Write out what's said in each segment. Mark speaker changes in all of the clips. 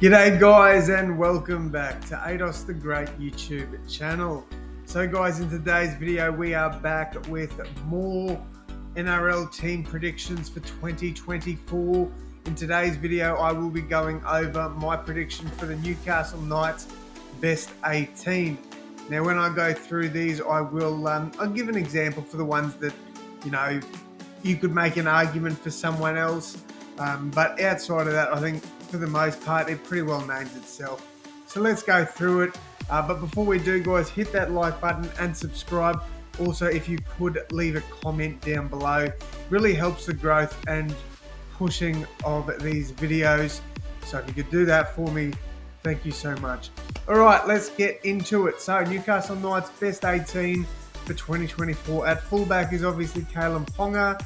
Speaker 1: G'day guys and welcome back to AdosTheGreat YouTube channel. So guys, in today's video we are back with more NRL team predictions for 2024. In today's video I will be going over my prediction for the Newcastle Knights best 18. Now when I go through these I'll give an example for the ones that you could make an argument for someone else, but outside of that I think for the most part it pretty well names itself. So let's go through it, but before we do guys, hit that like button and subscribe. Also, if you could leave a comment down below, really helps the growth and pushing of these videos, so if you could do that for me, thank you so much. Alright, let's get into it. So Newcastle Knights best 18 for 2024. At fullback is obviously Kalen Ponga.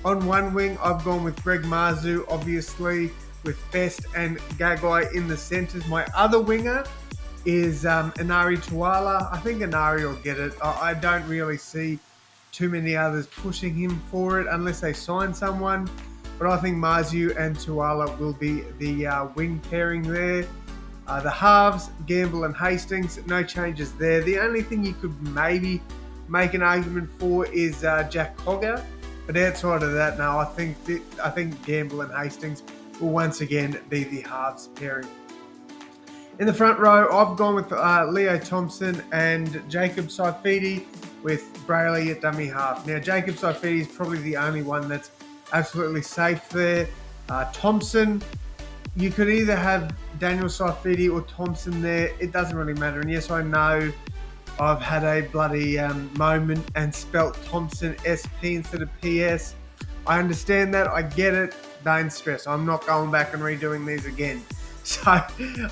Speaker 1: On one wing I've gone with Greg Marzu, obviously, with Best and Gagai in the centres. My other winger is Inari Tuala. I think Inari will get it. I don't really see too many others pushing him for it unless they sign someone. But I think Marzu and Tuala will be the wing pairing there. The halves, Gamble and Hastings, no changes there. The only thing you could maybe make an argument for is Jack Cogger. But outside of that, no, I think Gamble and Hastings will once again be the halves pairing. In the front row, I've gone with Leo Thompson and Jacob Saifidi with Brayley at dummy half. Now, Jacob Saifidi is probably the only one that's absolutely safe there. Thompson, you could either have Daniel Saifidi or Thompson there. It doesn't really matter. And yes, I know I've had a bloody moment and spelt Thompson SP instead of PS. I understand that. I get it. Don't stress. I'm not going back and redoing these again. So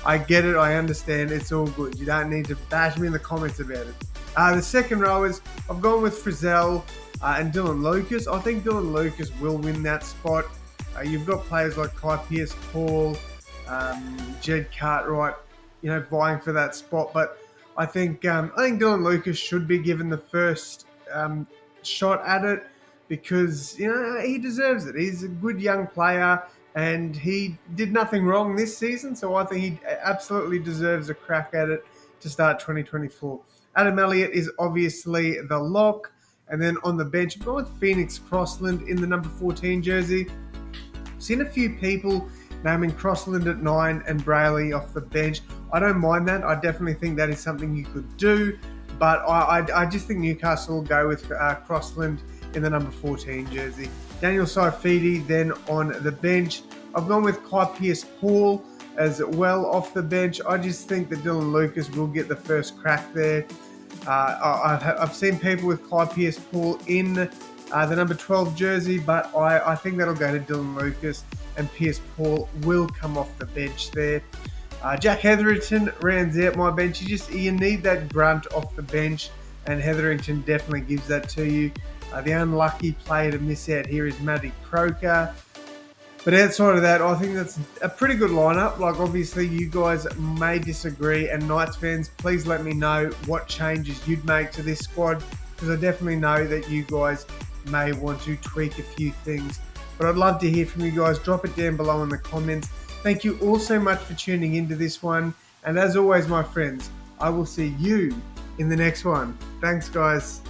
Speaker 1: I get it. I understand. It's all good. You don't need to bash me in the comments about it. The second row is I've gone with Frizzell and Dylan Lucas. I think Dylan Lucas will win that spot. You've got players like Kai Pearce-Paul, Jed Cartwright, vying for that spot. But I think Dylan Lucas should be given the first shot at it, because he deserves it. He's a good young player and he did nothing wrong this season, so I think he absolutely deserves a crack at it to start 2024. Adam Elliott is obviously the lock, and then on the bench I've gone with Phoenix Crossland in the number 14 jersey. I've seen a few people naming Crossland at 9 and Brayley off the bench. I don't mind that. I definitely think that is something you could do, but I just think Newcastle will go with Crossland in the number 14 jersey. Daniel Saifidi then on the bench. I've gone with Kai Pearce-Paul as well off the bench. I just think that Dylan Lucas will get the first crack there. I've seen people with Kai Pearce-Paul in the number 12 jersey, but I think that'll go to Dylan Lucas and Pearce-Paul will come off the bench there. Jack Hetherington rounds out my bench. You need that grunt off the bench, and Hetherington definitely gives that to you. The unlucky player to miss out here is Matty Croker. But outside of that, I think that's a pretty good lineup. Like, obviously, you guys may disagree, and Knights fans, please let me know what changes you'd make to this squad, because I definitely know that you guys may want to tweak a few things. But I'd love to hear from you guys. Drop it down below in the comments. Thank you all so much for tuning into this one. And as always, my friends, I will see you in the next one. Thanks, guys.